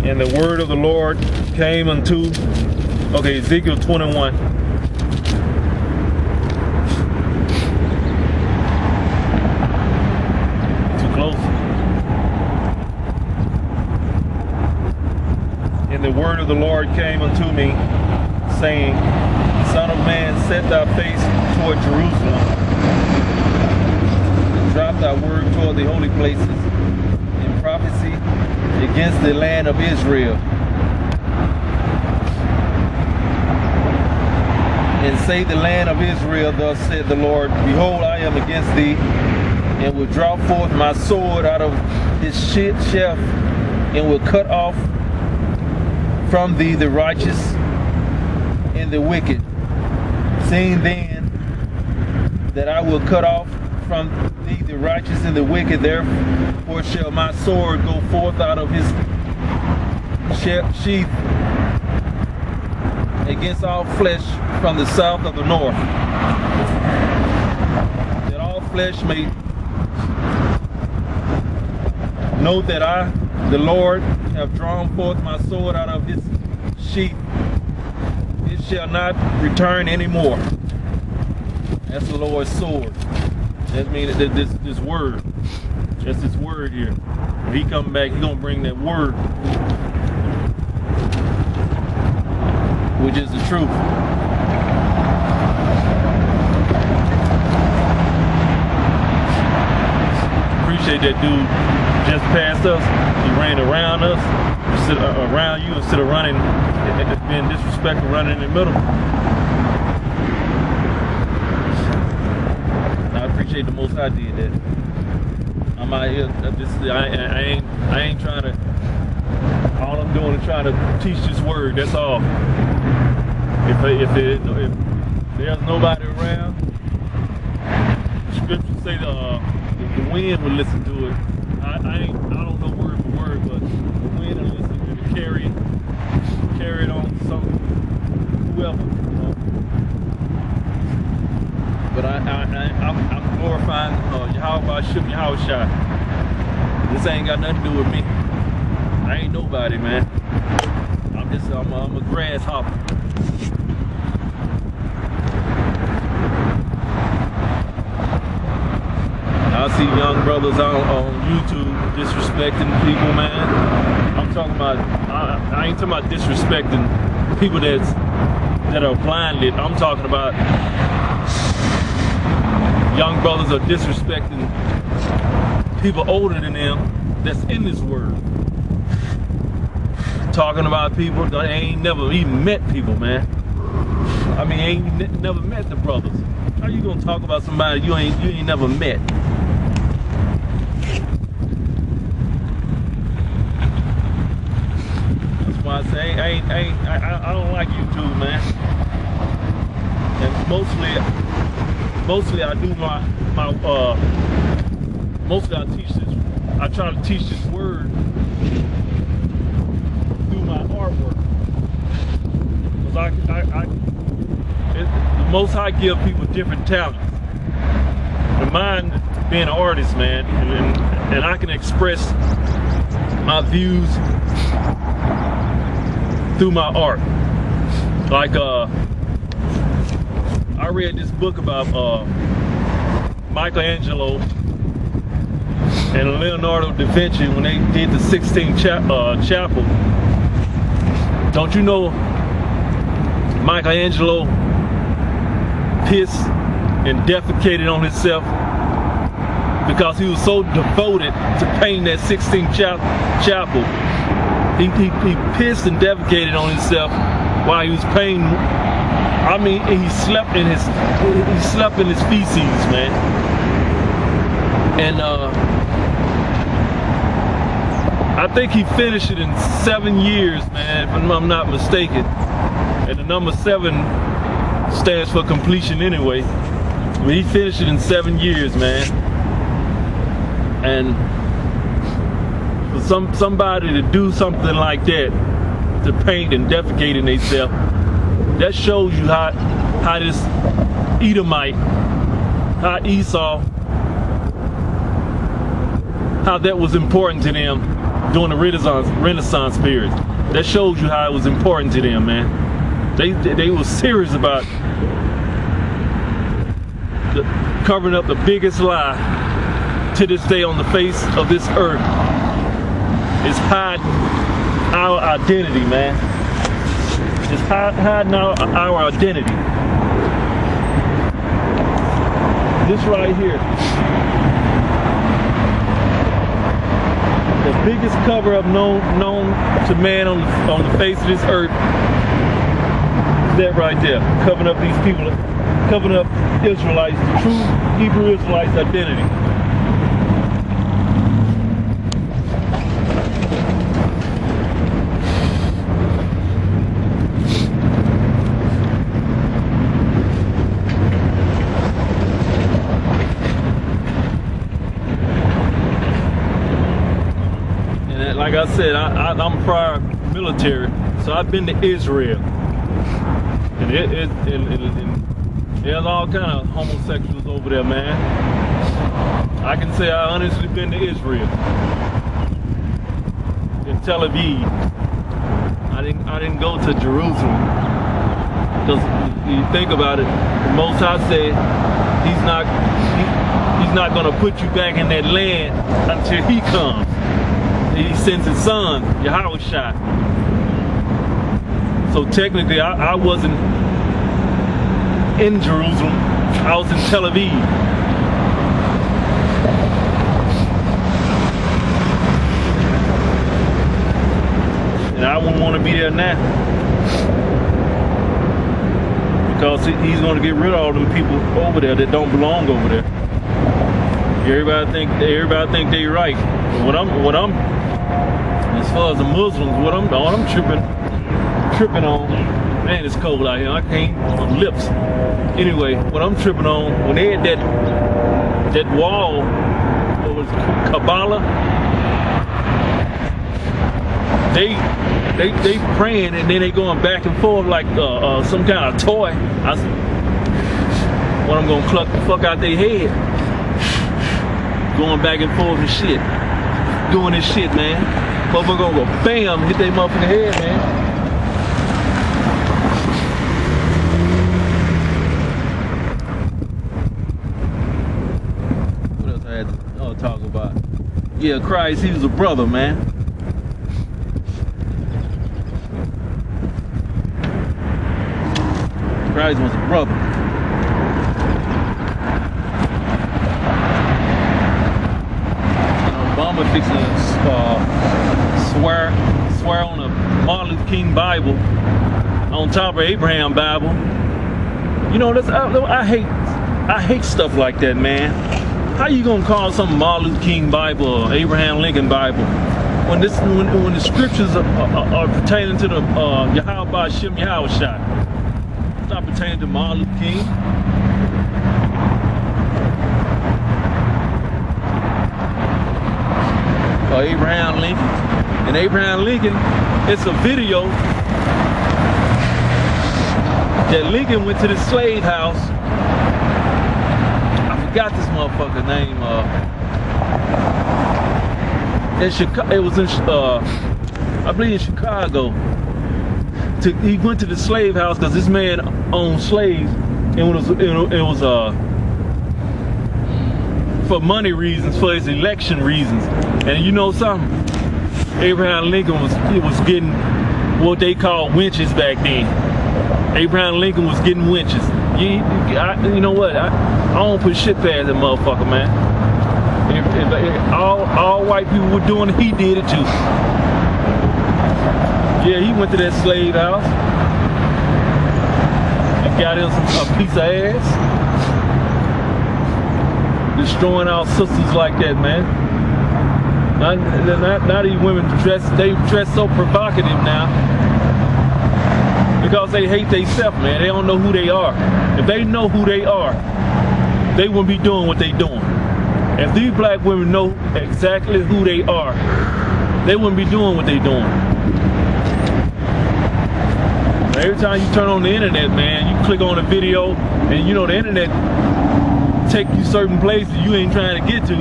And the word of the Lord came unto, okay, Ezekiel 21. Too close. And the word of the Lord came unto me, saying, Son of man, set thy face toward Jerusalem, and drop thy word toward the holy places, in prophecy against the land of Israel. And say the land of Israel, thus said the Lord, Behold, I am against thee, and will draw forth my sword out of his sheath, and will cut off from thee the righteous and the wicked. Seeing then that I will cut off from thee the righteous and the wicked, therefore shall my sword go forth out of his sheath against all flesh from the south of the north, that all flesh may know that I, the Lord, have drawn forth my sword out of his sheath. It shall not return anymore. That's the Lord's sword. That means that this word. That's this word here. When he come back, he's gonna bring that word, which is the truth. Appreciate that dude just passed us. He ran around us, around you, instead of running, being disrespectful, running in the middle. I appreciate the Most High did that. I'm out here. I ain't trying to. All I'm doing is trying to teach this word. That's all. If there's nobody around, scriptures say the wind will listen to it. I don't know word for word, but the wind will listen to it, carry it on to some whoever, you know. But I'm glorifying Yahweh Shai. This ain't got nothing to do with me. I ain't nobody, man. I'm a grasshopper. I see young brothers on YouTube disrespecting people, man. I'm talking about, I ain't talking about disrespecting people that are blinded. I'm talking about young brothers are disrespecting people older than them that's in this word. Talking about people that ain't never even met people, man. I mean, ain't never met the brothers. How you gonna talk about somebody you ain't never met? That's why I say I don't like YouTube, man. And mostly I do mostly I teach this. I try to teach this word through my artwork, because the Most High give people different talents. And mine being an artist, man, and I can express my views through my art. Like I read this book about Michelangelo and Leonardo da Vinci when they did the Sistine Chapel. Don't you know Michelangelo pissed and defecated on himself because he was so devoted to painting that Sistine Chapel. He pissed and defecated on himself while he was painting. I mean, he slept in his feces, man. And I think he finished it in 7 years, man, if I'm not mistaken. And the number 7 stands for completion anyway. But he finished it in 7 years, man. And for somebody to do something like that, to paint and defecate in themselves, that shows you how this Edomite, how Esau, how that was important to them. during the Renaissance period. That shows you how it was important to them, man. They were serious about covering up the biggest lie to this day on the face of this earth. It's hiding our identity, man. It's hiding our identity. This right here, the biggest cover-up known to man on the face of this earth is that right there, covering up these people, covering up Israelites, the true Hebrew Israelites' identity. Like I said, I'm prior military, so I've been to Israel, and there's all kind of homosexuals over there, man. I can say I honestly been to Israel, in Tel Aviv. I didn't go to Jerusalem, because you think about it, the Most High said he's not gonna put you back in that land until He comes. He sends His Son, Yahushua. So technically, I wasn't in Jerusalem. I was in Tel Aviv. And I wouldn't want to be there now, because He's going to get rid of all them people over there that don't belong over there. Everybody think they right. But what I'm as far as the Muslims, all I'm tripping on, man, it's cold out here. I can't, my lips. Anyway, what I'm tripping on, when they had that wall, what was it, Kabbalah, they praying and then they going back and forth like some kind of toy. When I'm gonna cluck the fuck out their head, going back and forth and shit, doing this shit, man. Motherfucker gonna go bam, hit that motherfucking head, man. What else I had to talk about? Yeah, Christ, He was a brother, man. Christ was a brother. Obama fixing to swear on a Martin Luther King Bible on top of Abraham Bible. You know, I hate stuff like that, man. How you gonna call something Martin Luther King Bible or Abraham Lincoln Bible when the scriptures are pertaining to the Yahweh Shem Yahushua? It's not pertaining to Martin Luther King. Or Abraham Lincoln. And Abraham Lincoln, it's a video that Lincoln went to the slave house. I forgot this motherfucker's name. In Chicago, it was in I believe in Chicago. He went to the slave house because this man owned slaves, and it was for money reasons, for his election reasons. And you know something? Abraham Lincoln was getting what they called winches back then. Abraham Lincoln was getting winches. You know what? I don't put shit past that motherfucker, man. If all white people were doing it, he did it too. Yeah, he went to that slave house and got him a piece of ass. Destroying our sisters like that, man. Not these women they dress so provocative now because they hate themselves, man. They don't know who they are. If they know who they are, they wouldn't be doing what they doing. If these black women know exactly who they are, they wouldn't be doing what they doing. Every time you turn on the internet, man, you click on a video and you know the internet take you certain places you ain't trying to get to.